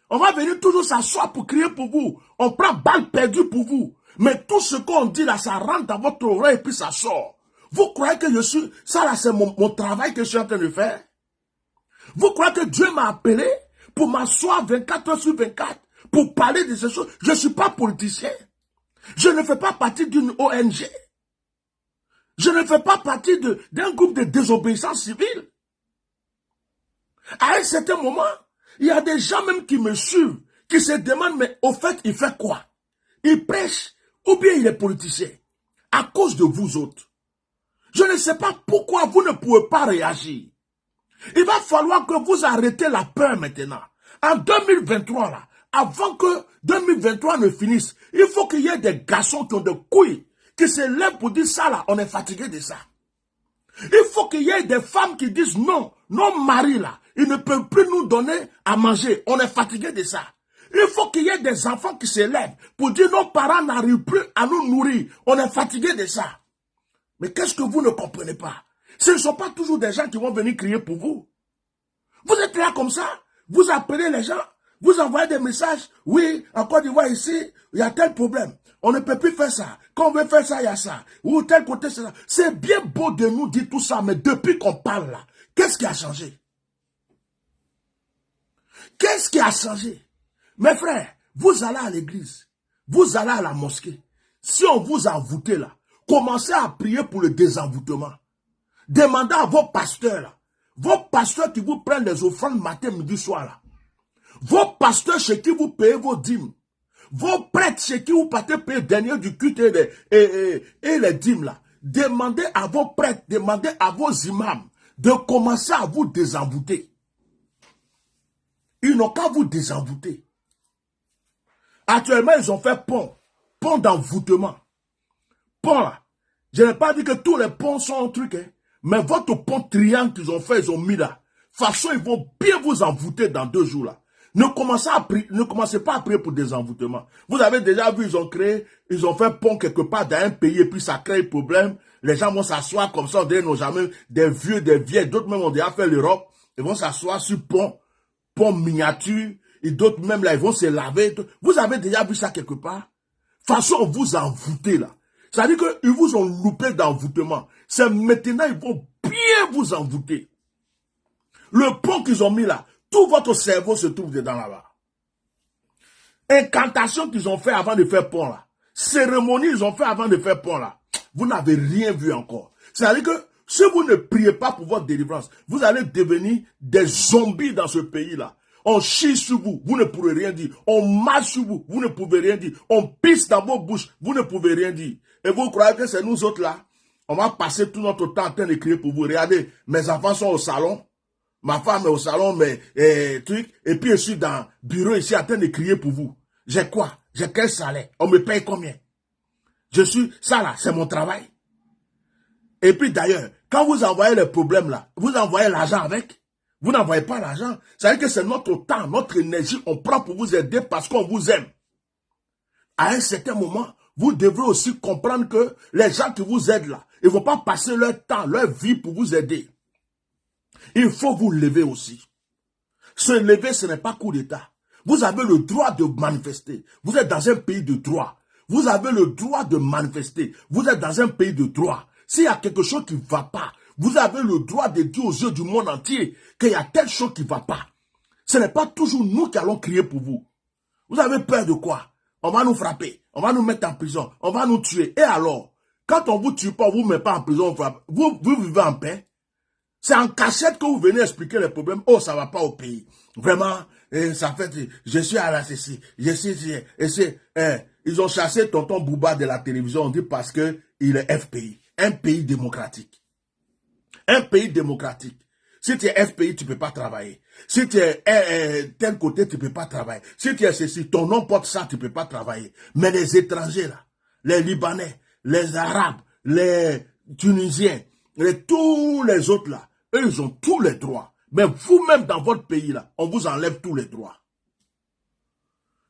On va venir toujours s'asseoir pour crier pour vous. On prend balle perdue pour vous. Mais tout ce qu'on dit là, ça rentre dans votre oreille et puis ça sort. Vous croyez que je suis... Ça là, c'est mon travail que je suis en train de faire. Vous croyez que Dieu m'a appelé pour m'asseoir 24 heures sur 24 pour parler de ces choses? Je ne suis pas politicien. Je ne fais pas partie d'une ONG. Je ne fais pas partie d'un groupe de désobéissance civile. À un certain moment, il y a des gens même qui me suivent, qui se demandent, mais au fait, il fait quoi? Il prêche ou bien il est politicien? À cause de vous autres. Je ne sais pas pourquoi vous ne pouvez pas réagir. Il va falloir que vous arrêtez la peur maintenant. En 2023, là, avant que 2023 ne finisse, il faut qu'il y ait des garçons qui ont des couilles, qui se lèvent pour dire ça là, on est fatigué de ça. Il faut qu'il y ait des femmes qui disent non, nos maris là, ils ne peuvent plus nous donner à manger, on est fatigué de ça. Il faut qu'il y ait des enfants qui se lèvent pour dire nos parents n'arrivent plus à nous nourrir, on est fatigué de ça. Mais qu'est-ce que vous ne comprenez pas? Ce ne sont pas toujours des gens qui vont venir crier pour vous. Vous êtes là comme ça, vous appelez les gens, vous envoyez des messages, oui, en Côte d'Ivoire ici, il y a tel problème. On ne peut plus faire ça. Quand on veut faire ça, il y a ça. Ou tel côté, c'est ça. C'est bien beau de nous dire tout ça, mais depuis qu'on parle là, qu'est-ce qui a changé? Qu'est-ce qui a changé? Mes frères, vous allez à l'église, vous allez à la mosquée. Si on vous a envoûté là, commencez à prier pour le désenvoûtement. Demandez à vos pasteurs là, vos pasteurs qui vous prennent les offrandes matin, midi, soir là. Vos pasteurs chez qui vous payez vos dîmes. Vos prêtres chez qui vous partez payer le dernier du culte et les dîmes là. Demandez à vos prêtres, demandez à vos imams de commencer à vous désenvoûter. Ils n'ont qu'à vous désenvoûter. Actuellement, ils ont fait pont d'envoûtement. Pont là. Je n'ai pas dit que tous les ponts sont un truc, hein. Mais votre pont triangle qu'ils ont fait, ils ont mis là. De toute façon, ils vont bien vous envoûter dans 2 jours là. Ne commencez pas à prier pour des envoûtements. Vous avez déjà vu, ils ont fait pont quelque part dans un pays et puis ça crée un problème. Les gens vont s'asseoir comme ça, ils n'ont jamais, des vieux, des vieilles, d'autres même ont déjà fait l'Europe. Ils vont s'asseoir sur pont miniature, et d'autres même là, ils vont se laver. Vous avez déjà vu ça quelque part? De toute façon, on vous envoûtez là. C'est-à-dire qu'ils vous ont loupé d'envoûtement. C'est maintenant, ils vont bien vous envoûter. Le pont qu'ils ont mis là, tout votre cerveau se trouve dedans là-bas. Incantation qu'ils ont fait avant de faire pont là. Cérémonie ils ont fait avant de faire pont là. Vous n'avez rien vu encore. C'est-à-dire que si vous ne priez pas pour votre délivrance, vous allez devenir des zombies dans ce pays-là. On chie sur vous, vous ne pourrez rien dire. On marche sur vous, vous ne pouvez rien dire. On pisse dans vos bouches, vous ne pouvez rien dire. Et vous croyez que c'est nous autres là? On va passer tout notre temps en train de crier pour vous. Regardez, mes enfants sont au salon. Ma femme est au salon, truc. Et puis je suis dans le bureau ici en train de crier pour vous. J'ai quoi? J'ai quel salaire? On me paye combien? Ça là, c'est mon travail. Et puis d'ailleurs, quand vous envoyez les problèmes là, vous envoyez l'argent avec. Vous n'envoyez pas l'argent. Ça veut dire que c'est notre temps, notre énergie, on prend pour vous aider parce qu'on vous aime. À un certain moment, vous devrez aussi comprendre que les gens qui vous aident là, ils ne vont pas passer leur temps, leur vie pour vous aider. Il faut vous lever aussi. Se lever, ce n'est pas coup d'État. Vous avez le droit de manifester. Vous êtes dans un pays de droit. Vous avez le droit de manifester. Vous êtes dans un pays de droit. S'il y a quelque chose qui ne va pas, vous avez le droit de dire aux yeux du monde entier qu'il y a telle chose qui ne va pas. Ce n'est pas toujours nous qui allons crier pour vous. Vous avez peur de quoi? On va nous frapper, on va nous mettre en prison, on va nous tuer. Et alors, quand on ne vous tue pas, on ne vous met pas en prison, vous vivez en paix. C'est en cachette que vous venez expliquer les problèmes. Oh, ça ne va pas au pays. Vraiment, ça fait, je suis à la CC, ils ont chassé tonton Bouba de la télévision, on dit parce que il est FPI. Un pays démocratique. Un pays démocratique. Si tu es FPI, tu ne peux pas travailler. Si tu es tel côté, tu ne peux pas travailler. Si tu es ceci, ton nom porte ça, tu ne peux pas travailler. Mais les étrangers là, les Libanais, les Arabes, les Tunisiens, tous les autres là, eux, ils ont tous les droits. Mais vous-même, dans votre pays là, on vous enlève tous les droits.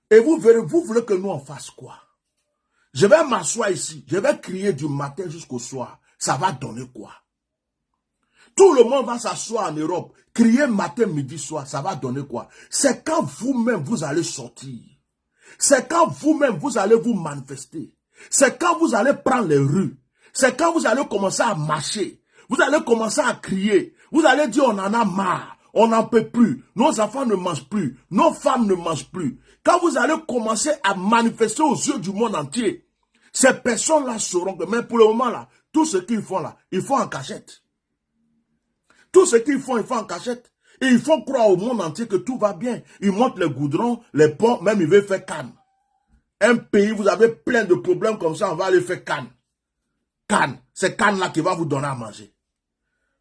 Et vous verrez, vous voulez que nous on fasse quoi? Je vais m'asseoir ici, je vais crier du matin jusqu'au soir. Ça va donner quoi? Tout le monde va s'asseoir en Europe, crier matin, midi, soir, ça va donner quoi? C'est quand vous-même vous allez sortir. C'est quand vous-même vous allez vous manifester. C'est quand vous allez prendre les rues. C'est quand vous allez commencer à marcher. Vous allez commencer à crier. Vous allez dire on en a marre. On n'en peut plus. Nos enfants ne mangent plus. Nos femmes ne mangent plus. Quand vous allez commencer à manifester aux yeux du monde entier, ces personnes-là sauront que, mais pour le moment là, tout ce qu'ils font là, ils font en cachette. Tout ce qu'ils font, ils font en cachette. Et ils font croire au monde entier que tout va bien. Ils montent les goudrons, les ponts, même ils veulent faire Cannes. Un pays, vous avez plein de problèmes comme ça, on va aller faire Cannes. Cannes, c'est Cannes là qui va vous donner à manger.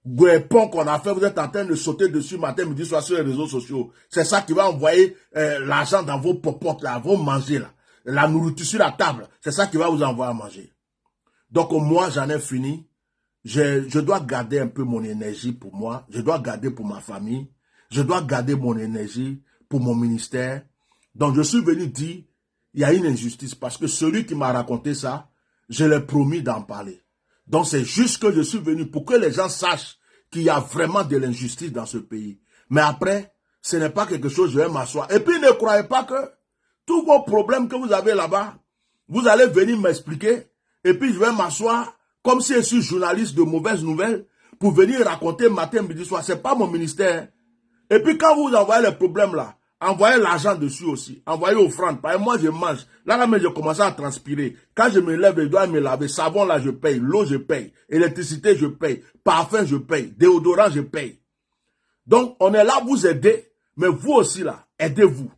Les ponts qu'on a fait, vous êtes en train de sauter dessus matin, midi, soir sur les réseaux sociaux. C'est ça qui va envoyer l'argent dans vos popotes là, vos manger là. La nourriture sur la table, c'est ça qui va vous envoyer à manger. Donc moi, j'en ai fini. Je dois garder un peu mon énergie pour moi. Je dois garder pour ma famille. Je dois garder mon énergie pour mon ministère. Donc je suis venu dire, il y a une injustice. Parce que celui qui m'a raconté ça, je l'ai promis d'en parler. Donc c'est juste que je suis venu pour que les gens sachent qu'il y a vraiment de l'injustice dans ce pays. Mais après, ce n'est pas quelque chose, je vais m'asseoir. Et puis ne croyez pas que tous vos problèmes que vous avez là-bas, vous allez venir m'expliquer. Et puis je vais m'asseoir comme si je suis journaliste de mauvaises nouvelles pour venir raconter matin, midi, soir. Ce n'est pas mon ministère. Et puis quand vous envoyez les problèmes là, envoyez l'argent dessus aussi. Envoyez offrande. Parce que moi, je mange. Là, je commence à transpirer. Quand je me lève, je dois me laver. Savon, là, je paye. L'eau, je paye. Électricité, je paye. Parfum, je paye. Déodorant, je paye. Donc, on est là pour vous aider. Mais vous aussi, là, aidez-vous.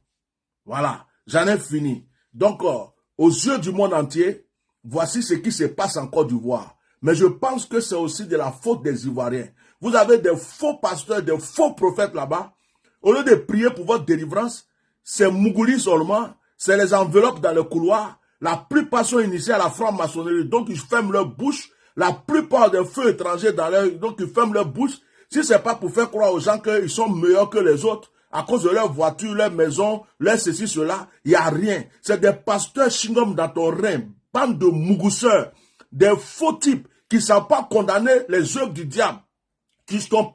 Voilà. J'en ai fini. Donc, aux yeux du monde entier, voici ce qui se passe en Côte d'Ivoire. Mais je pense que c'est aussi de la faute des Ivoiriens. Vous avez des faux pasteurs, des faux prophètes là-bas. Au lieu de prier pour votre délivrance, c'est Mougouli seulement, c'est les enveloppes dans le couloir. La plupart sont initiés à la franc-maçonnerie, donc ils ferment leur bouche La plupart des feux étrangers dans leur, donc ils ferment leur bouche. Si c'est pas pour faire croire aux gens qu'ils sont meilleurs que les autres, à cause de leur voiture, leur maison, leur ceci, cela, il n'y a rien. C'est des pasteurs chingom dans ton rein, bande de mougousseurs, des faux types qui ne savent pas condamner les œuvres du diable, qui sont en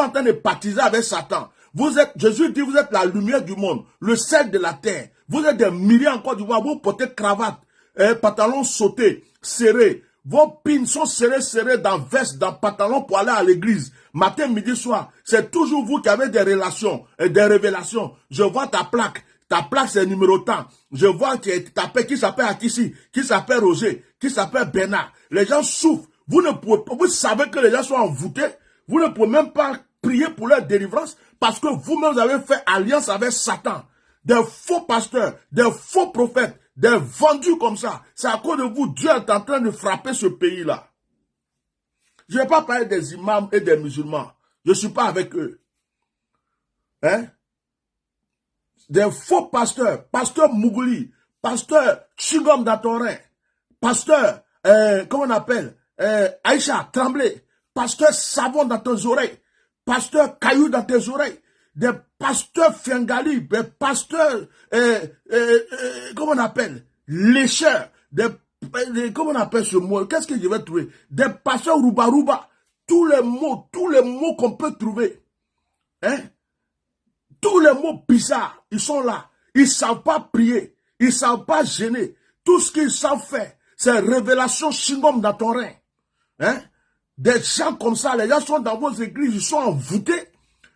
train de baptiser avec Satan. Vous êtes, Jésus dit, vous êtes la lumière du monde, le sel de la terre. Vous êtes des milliers en Côte d'Ivoire, vous portez cravate, pantalon sauté, serré. Vos pins sont serrés dans veste, dans pantalon pour aller à l'église. Matin, midi, soir. C'est toujours vous qui avez des relations et des révélations. Je vois ta plaque. Ta plaque, c'est numéro tant. Je vois qui s'appelle Akissi, qui s'appelle Roger, qui s'appelle Bernard. Les gens souffrent. Vous ne pouvez pas, vous savez que les gens sont envoûtés. Vous ne pouvez même pas prier pour leur délivrance parce que vous-même avez fait alliance avec Satan. Des faux pasteurs, des faux prophètes, des vendus comme ça. C'est à cause de vous, Dieu est en train de frapper ce pays-là. Je ne vais pas parler des imams et des musulmans. Je ne suis pas avec eux. Hein? Des faux pasteurs, pasteur Mougouli, pasteur Chigom Datorin, pasteur, comment on appelle, Aïcha Tremblay, pasteur Savon dans tes oreilles, pasteur Caillou dans tes oreilles, des pasteurs Fengali, des pasteurs, comment on appelle, lécheurs, comment on appelle ce mot, qu'est-ce que je vais trouver, des pasteurs Rouba, tous les mots qu'on peut trouver, hein? Tous les mots bizarres, ils sont là. Ils ne savent pas prier. Ils ne savent pas gêner. Tout ce qu'ils savent faire, c'est révélation chingom dans ton rein. Hein? Des gens comme ça, les gens sont dans vos églises, ils sont envoûtés.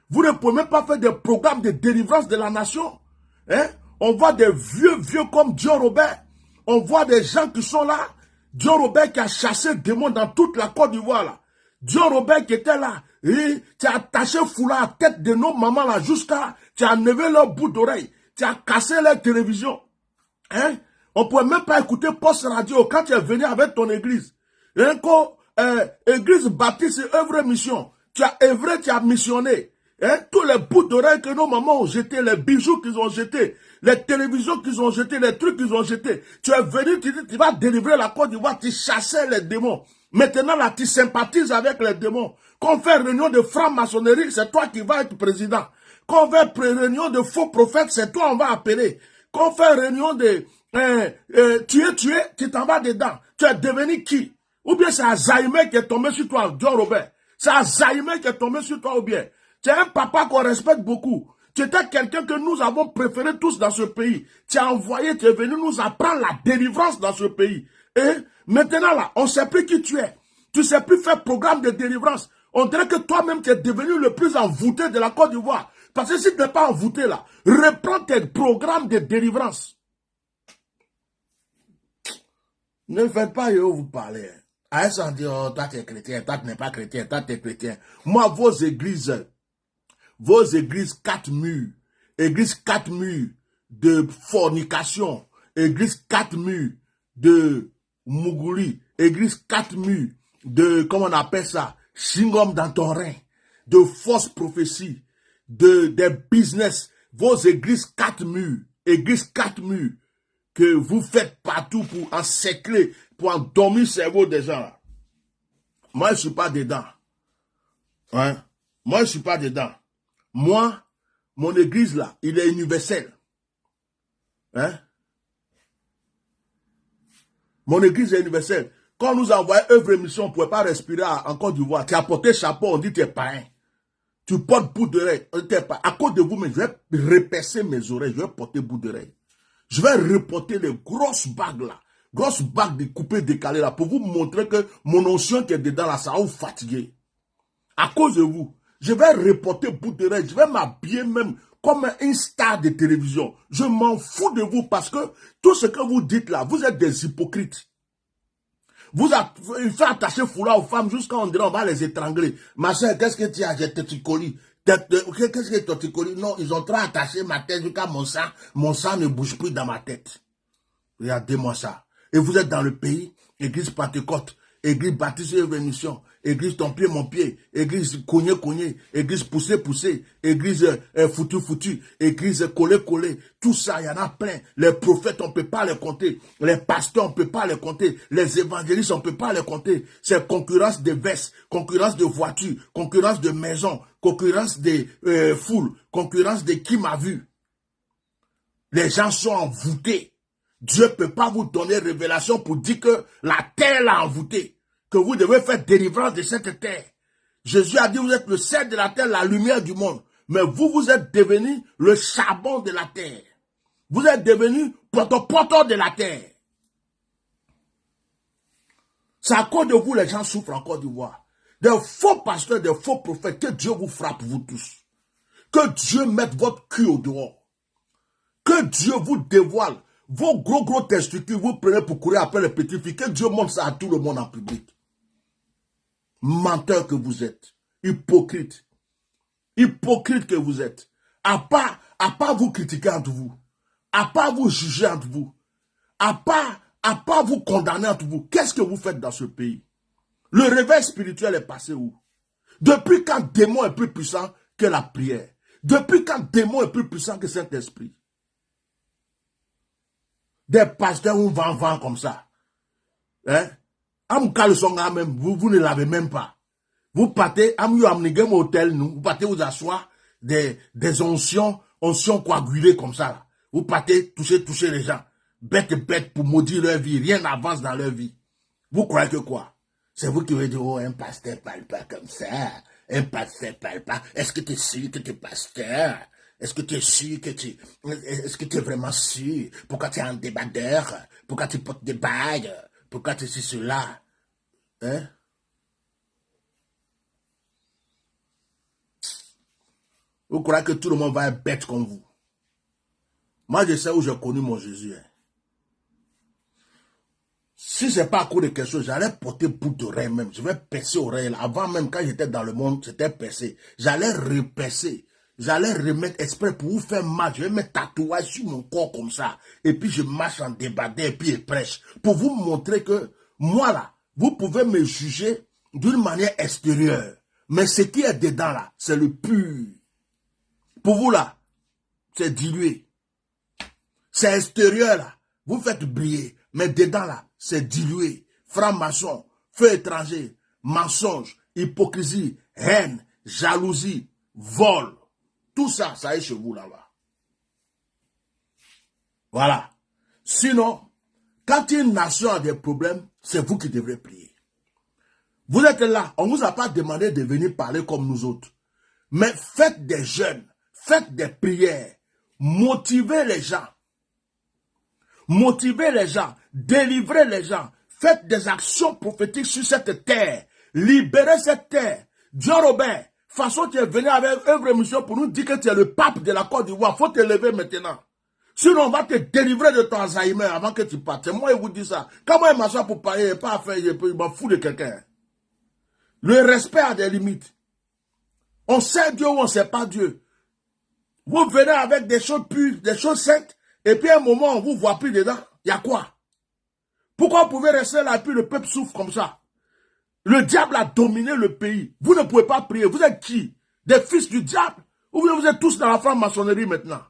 Vous ne pouvez même pas faire des programmes de délivrance de la nation. Hein? On voit des vieux comme Dieu Robert. On voit des gens qui sont là. Dieu Robert qui a chassé des démons dans toute la Côte d'Ivoire là. Dieu Robert qui était là. Et tu as attaché foulard à la tête de nos mamans là jusqu'à, tu as enlevé leur bout d'oreille, tu as cassé leur télévision. Hein? On ne pouvait même pas écouter Post Radio quand tu es venu avec ton église. Hein, quand, église baptiste et œuvre mission, tu as œuvré, tu as missionné. Hein? Tous les bouts d'oreille que nos mamans ont jetés, les bijoux qu'ils ont jetés, les télévisions qu'ils ont jetés, les trucs qu'ils ont jetés. Tu es venu, tu dis, tu vas délivrer la Côte d'Ivoire, tu chassais les démons. Maintenant là, tu sympathises avec les démons. Quand on fait réunion de franc-maçonnerie, c'est toi qui vas être président. Quand on fait réunion de faux prophètes, c'est toi on va appeler. Quand on fait réunion de tu t'en vas dedans. Tu es devenu qui? Ou bien c'est Alzheimer qui est tombé sur toi, John Robert. C'est Alzheimer qui est tombé sur toi ou bien. Tu es un papa qu'on respecte beaucoup. Tu étais quelqu'un que nous avons préféré tous dans ce pays. Tu as envoyé, tu es venu nous apprendre la délivrance dans ce pays. Et maintenant là, on ne sait plus qui tu es. Tu ne sais plus faire programme de délivrance. On dirait que toi-même, tu es devenu le plus envoûté de la Côte d'Ivoire. Parce que si tu n'es pas envoûté là, reprends tes programmes de délivrance. Ne faites pas vous parler. À ça, on dit, oh, toi tu es chrétien, toi tu n'es pas chrétien, toi tu es chrétien. Moi, vos églises 4 murs, églises 4 murs de fornication, églises 4 murs de Mougouli, église 4 murs de, comment on appelle ça, chingom dans ton rein, de fausses prophéties, des business, vos églises 4 murs, que vous faites partout pour encercler, pour endormir le cerveau des gens. Moi, je ne suis pas dedans. Hein? Moi, je ne suis pas dedans. Moi, mon église là, il est universel. Hein? Mon église est universelle. Quand on nous a envoyé œuvre et mission, on ne pouvait pas respirer en Côte d'Ivoire. Tu as porté chapeau, on dit que tu es païen. Tu portes bout d'oreille. À cause de vous, mais je vais repercer mes oreilles, je vais porter bout d'oreille. Je vais reporter les grosses bagues là. Grosses bagues découpées, décalées là, pour vous montrer que mon onction qui est dedans là, ça va vous fatiguer. À cause de vous, je vais reporter bout d'oreille, je vais m'habiller même comme une star de télévision. Je m'en fous de vous parce que tout ce que vous dites là, vous êtes des hypocrites. Il fait attacher foulard aux femmes jusqu'à on dirait on va les étrangler. Ma soeur, qu'est-ce que tu as? J'ai téticoli. Qu'est-ce que téticoli? Non, ils ont trop attaché ma tête jusqu'à mon sang. Mon sang ne bouge plus dans ma tête. Regardez-moi ça. Et vous êtes dans le pays, église Pentecôte, église baptiste et rémission, église ton pied, mon pied, église cogné, cogné, église poussé, poussé, église foutu, foutu, église collé, collé. Tout ça, il y en a plein. Les prophètes, on ne peut pas les compter. Les pasteurs, on ne peut pas les compter. Les évangélistes, on ne peut pas les compter. C'est concurrence de vestes, concurrence de voitures, concurrence de maisons, concurrence des foules, concurrence de qui m'a vu. Les gens sont envoûtés. Dieu ne peut pas vous donner révélation pour dire que la terre l'a envoûté, que vous devez faire délivrance de cette terre. Jésus a dit, vous êtes le sel de la terre, la lumière du monde. Mais vous, vous êtes devenu le charbon de la terre. Vous êtes devenu porte-porteur de la terre. C'est à cause de vous, les gens souffrent en Côte d'Ivoire. Des faux pasteurs, des faux prophètes, que Dieu vous frappe, vous tous. Que Dieu mette votre cul au dehors. Que Dieu vous dévoile. Vos gros testicules, vous prenez pour courir après les petites filles. Que Dieu montre ça à tout le monde en public. Menteur que vous êtes. Hypocrite. Hypocrite que vous êtes. À part vous critiquer entre vous. À part vous juger entre vous. À part vous condamner entre vous. Qu'est-ce que vous faites dans ce pays? Le réveil spirituel est passé où? Depuis quand le démon est plus puissant que la prière? Depuis quand le démon est plus puissant que Saint-Esprit? Des pasteurs où vent comme ça. Hein? Vous ne l'avez même pas. Vous partez, vous partez vous asseoir des oncions coagulées comme ça. Vous partez toucher les gens. Bête pour maudire leur vie. Rien n'avance dans leur vie. Vous croyez que quoi? C'est vous qui allez dire, oh, un pasteur parle pas comme ça. Un pasteur parle pas. Est-ce que tu es sûr que tu es pasteur? Est-ce que tu es sûr que est-ce que tu es vraiment sûr? Pourquoi tu es un débardeur? Pourquoi tu portes des bagues? Pourquoi tu sais cela? Hein? Vous croyez que tout le monde va être bête comme vous? Moi, je sais où j'ai connu mon Jésus. Hein. Si ce n'est pas à cause de quelque chose, j'allais porter bout d'oreille même. Je vais percer oreille. Avant même, quand j'étais dans le monde, c'était percé. J'allais repercer. J'allais remettre exprès pour vous faire mal. Je vais mettre tatouage sur mon corps comme ça. Et puis je marche en débardeur et puis je prêche. Pour vous montrer que moi là, vous pouvez me juger d'une manière extérieure. Mais ce qui est dedans là, c'est le pur. Pour vous là, c'est dilué. C'est extérieur là. Vous faites briller. Mais dedans là, c'est dilué. Franc-maçon, feu étranger, mensonge, hypocrisie, haine, jalousie, vol. Tout ça, ça est chez vous là-bas. Voilà. Sinon, quand une nation a des problèmes, c'est vous qui devrez prier. Vous êtes là, on ne vous a pas demandé de venir parler comme nous autres. Mais faites des jeûnes, faites des prières, motivez les gens. Motivez les gens, délivrez les gens, faites des actions prophétiques sur cette terre, libérez cette terre. Dieu Robert, façon tu es venu avec une émission pour nous dire que tu es le pape de la Côte d'Ivoire, faut te lever maintenant. Sinon, on va te délivrer de ton Alzheimer avant que tu partes. Moi, je vous dis ça. Quand moi, je m'assois pour parler, je n'ai pas à faire, je m'en fous de quelqu'un. Le respect a des limites. On sait Dieu ou on ne sait pas Dieu. Vous venez avec des choses pures, des choses saintes, et puis à un moment, on ne vous voit plus dedans. Il y a quoi? Pourquoi vous pouvez rester là et puis le peuple souffre comme ça? Le diable a dominé le pays. Vous ne pouvez pas prier. Vous êtes qui? Des fils du diable? Ou vous êtes tous dans la franc-maçonnerie maintenant?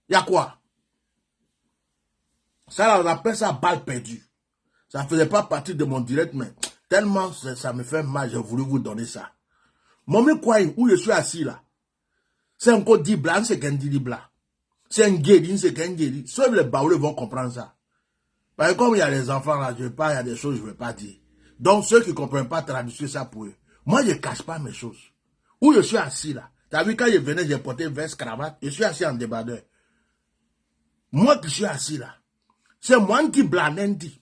Il y a quoi? Ça, là, on appelle ça balle perdue. Ça ne faisait pas partie de mon direct, mais tellement ça me fait mal, j'ai voulu vous donner ça. Mon quoi, où je suis assis là, c'est un code dit blanc, c'est qu'un dit blanc. C'est un guédin, c'est qu'un guédin. Seuls les baoulés vont comprendre ça. Parce que comme il y a les enfants là, je veux pas, il y a des choses que je ne veux pas dire. Donc ceux qui ne comprennent pas, traduisez ça pour eux. Moi, je ne cache pas mes choses. Où je suis assis là. Tu as vu, quand je venais, j'ai porté veste, cravate, je suis assis en débardeur. Moi qui suis assis là, c'est moi qui blâme dit.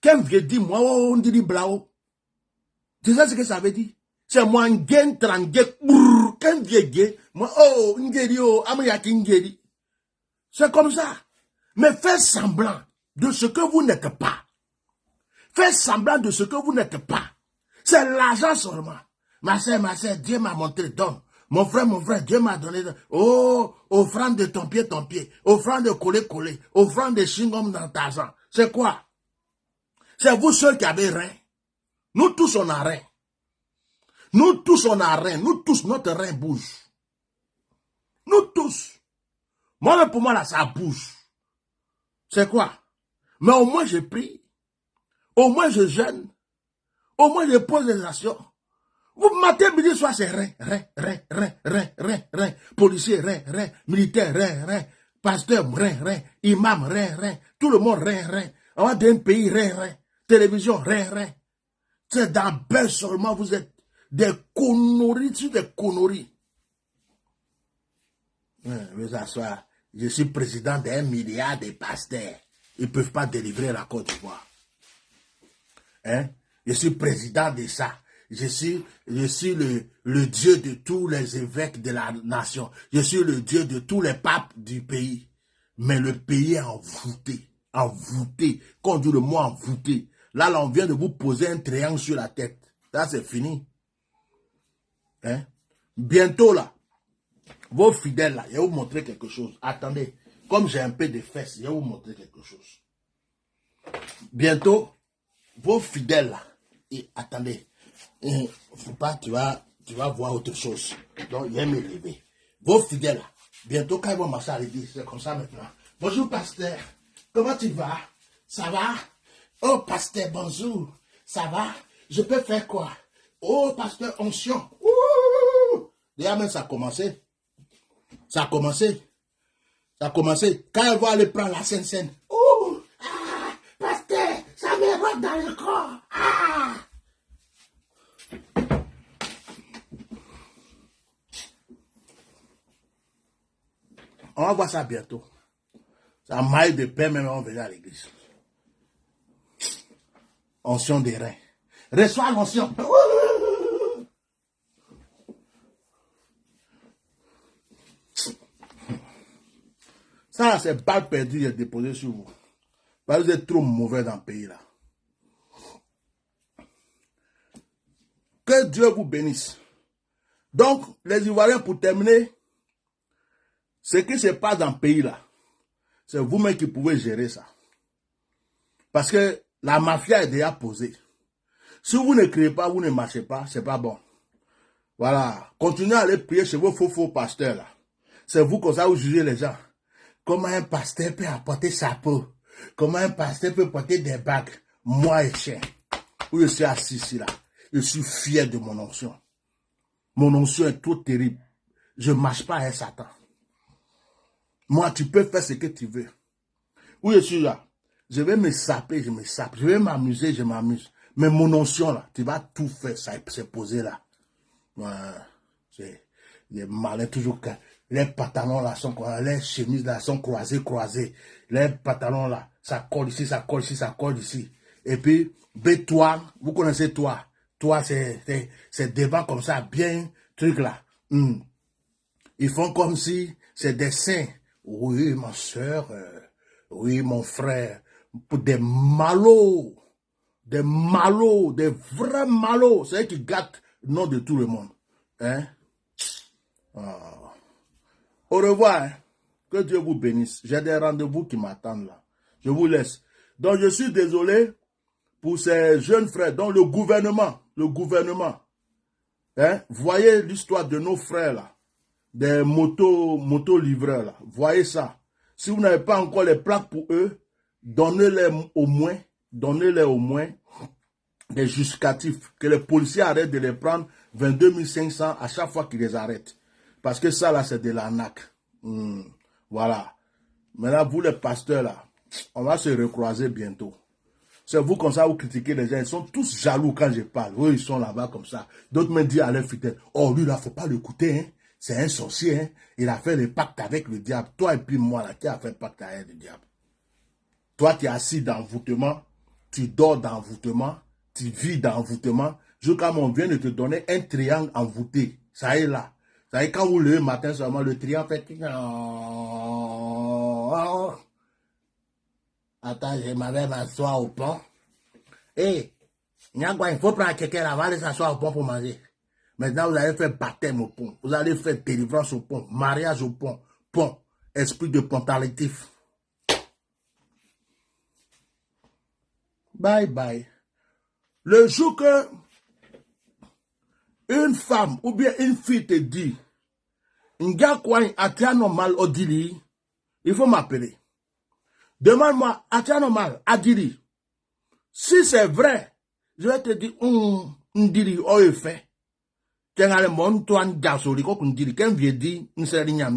Quand je dis, moi, on dit blanc. Tu sais ce que ça veut dire? C'est moi qui gagne trangué. Quand je dis, moi, oh, ngeri, oh, amayaki ngeri. C'est comme ça. Mais faites semblant de ce que vous n'êtes pas. Faites semblant de ce que vous n'êtes pas. C'est l'argent seulement. Ma soeur, Dieu m'a montré, donne. Mon frère, Dieu m'a donné. Oh, offrande de ton pied. Offrande de coller. Offrande de chewing-gum dans ta sang. C'est quoi? C'est vous seuls qui avez rien. Nous tous, on a rien. Nous tous, on a rein. Nous tous, notre rein bouge. Nous tous. Moi, pour moi, là, ça bouge. C'est quoi? Mais au moins, je prie. Au moins, je jeûne. Au moins, je pose des actions. Vous matin, midi, soir, c'est rein. Policier, rein. Militaire, rein. Pasteur, rein. Imam, rein. Tout le monde, rein. On va d'un pays, rein. Télévision, rein. C'est dans belle seulement, vous êtes des conneries sur des conneries. Vous asseoir. Je suis président d'1 milliard de pasteurs. Ils ne peuvent pas délivrer la Côte d'Ivoire. Hein? Je suis président de ça. Je suis le Dieu de tous les évêques de la nation. Je suis le Dieu de tous les papes du pays. Mais le pays est envoûté. Envoûté. Quand on dit le mot envoûté, là, on vient de vous poser un triangle sur la tête. Là, c'est fini. Hein? Bientôt, là, vos fidèles, là, je vais vous montrer quelque chose. Attendez, comme j'ai un peu de fesses, je vais vous montrer quelque chose. Bientôt, vos fidèles, là, et attendez, faut pas, tu vas voir autre chose. Donc, je vais me lever. Vos fidèles, là, bientôt, quand ils vont marcher à l'église, c'est comme ça maintenant. Bonjour, pasteur. Comment tu vas? Ça va? Oh, pasteur, bonjour. Ça va? Je peux faire quoi? Oh, pasteur, onction. Ouh! Déjà, même, ça a commencé. Ça a commencé. Quand elle va aller prendre la Sainte-Seine. Oh! Ah! Pasteur, ça me rentre dans le corps. Ah! On va voir ça bientôt. Ça maille de pain, même on va venir à l'église. Onction des reins. Reçois l'onction. Ça, c'est balle perdue, j'ai déposé sur vous. Parce que vous êtes trop mauvais dans le pays là. Que Dieu vous bénisse. Donc, les Ivoiriens, pour terminer, ce qui se passe dans le pays là, c'est vous-même qui pouvez gérer ça. Parce que la mafia est déjà posée. Si vous ne créez pas, vous ne marchez pas, c'est pas bon. Voilà. Continuez à aller prier chez vos faux pasteurs là. C'est vous comme ça vous jugez les gens. Comment un pasteur peut apporter sa peau? Comment un pasteur peut porter des bagues? Moi et chien. Où je suis assis ici là. Je suis fier de mon onction. Mon onction est trop terrible. Je ne marche pas avec Satan. Moi, tu peux faire ce que tu veux. Où je suis là. Je vais me saper, je me sape. Je vais m'amuser, je m'amuse. Mais mon onction là, tu vas tout faire, ça s'est posé là. C'est les malins toujours. Les pantalons là sont croisés, les chemises là sont croisées. Les pantalons là, ça colle ici, ça colle ici, ça colle ici. Et puis, toi, vous connaissez toi. Toi, c'est devant comme ça, bien, truc là. Ils font comme si c'est des saints. Oui, ma soeur, oui, mon frère. Des malots, des vrais malots. C'est eux qui gâtent le nom de tout le monde. Hein? Au revoir. Hein? Que Dieu vous bénisse. J'ai des rendez-vous qui m'attendent là. Je vous laisse. Donc, je suis désolé pour ces jeunes frères. Donc, le gouvernement. Hein? Voyez l'histoire de nos frères là. Des motos-livreurs là. Voyez ça. Si vous n'avez pas encore les plaques pour eux, donnez-les au moins des justificatifs. Que les policiers arrêtent de les prendre 22 500 à chaque fois qu'ils les arrêtent. Parce que ça là, c'est de l'arnaque. Voilà. Maintenant, vous les pasteurs là, on va se recroiser bientôt. C'est vous comme ça, vous critiquez les gens. Ils sont tous jaloux quand je parle. Eux, ils sont là-bas comme ça. D'autres me disent à leur fidèle, oh lui là, faut pas l'écouter. Hein. C'est un sorcier. Hein. Il a fait le pacte avec le diable. Toi et puis moi là, qui a fait le pacte avec le diable? Toi, tu es assis dans l'envoûtement. Tu dors dans l'envoûtement. Tu vis dans l'envoûtement. Jusqu'à on vient de te donner un triangle envoûté. Ça est là. Ça est quand vous levez le matin seulement, le triangle fait... Attends, je m'avais m'asseoir au pont. Eh, il faut prendre quelqu'un là, va aller s'asseoir au pont pour manger. Maintenant, vous allez faire baptême au pont. Vous allez faire délivrance au pont. Mariage au pont. Pont. Esprit de pontalitif. Bye bye. Le jour que une femme ou bien une fille te dit, Nga quoi, atia normal, odili, il faut m'appeler. Demande-moi, atia normal, adili. Si c'est vrai, je vais te dire, ndiri, oh, fait. Tiens, allez, mon, toi, n'gasoli, quoi, ndiri, qu'un vieux dit, n'sait rien,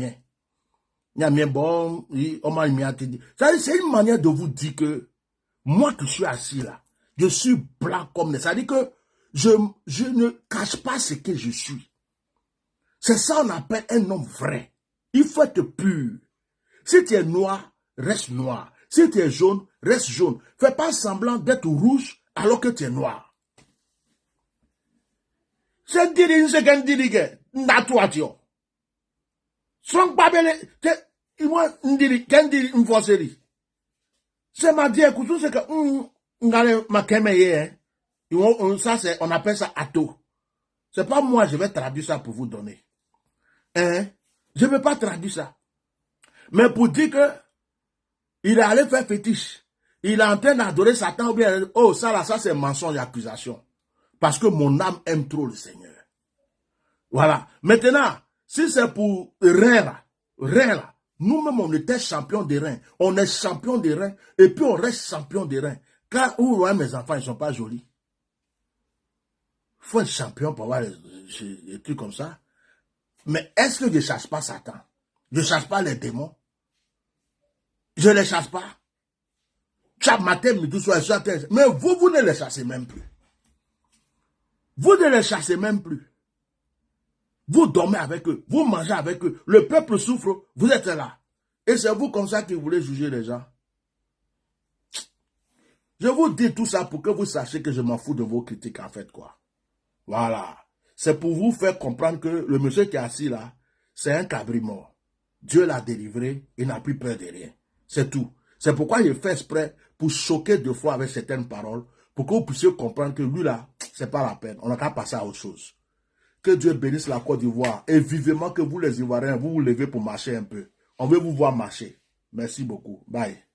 Nyamien, bon, on m'a dit. C'est une manière de vous dire que, moi qui suis assis là, je suis blanc comme ça. C'est-à-dire que, je ne cache pas ce que je suis. C'est ça qu'on appelle un homme vrai. Il faut être pur. Si tu es noir, reste noir. Si tu es jaune, reste jaune. Fais pas semblant d'être rouge alors que tu es noir. C'est dire ce qu'on dit que n'atouatio. Son babele, moi ndiri, qu'un dit une fois série. C'est ma dire que c'est que ngale ma kemeye. Ça c'est, on appelle ça ato. C'est pas moi, je vais traduire ça pour vous donner. Hein? Je ne vais pas traduire ça. Mais pour dire que il est allé faire fétiche. Il est en train d'adorer Satan ou bien, oh, ça là, ça c'est mensonge et accusation. Parce que mon âme aime trop le Seigneur. Voilà. Maintenant, si c'est pour rein là, nous-mêmes on était champion des reins. On est champion des reins et puis on reste champion des reins. Car où mes enfants, ils ne sont pas jolis. Il faut être champion pour avoir des trucs comme ça. Mais est-ce que je ne chasse pas Satan? Je ne chasse pas les démons? Je ne les chasse pas. Chaque matin, midi, soir, mais vous ne les chassez même plus. Vous ne les chassez même plus. Vous dormez avec eux, vous mangez avec eux. Le peuple souffre, vous êtes là. Et c'est vous comme ça qui voulez juger les gens. Je vous dis tout ça pour que vous sachiez que je m'en fous de vos critiques en fait quoi. Voilà. C'est pour vous faire comprendre que le monsieur qui est assis là, c'est un cabri mort. Dieu l'a délivré, il n'a plus peur de rien. C'est tout. C'est pourquoi il fait exprès pour choquer deux fois avec certaines paroles, pour que vous puissiez comprendre que lui là, c'est pas la peine. On n'a qu'à passer à autre chose. Que Dieu bénisse la Côte d'Ivoire et vivement que vous les Ivoiriens, vous vous levez pour marcher un peu. On veut vous voir marcher. Merci beaucoup. Bye.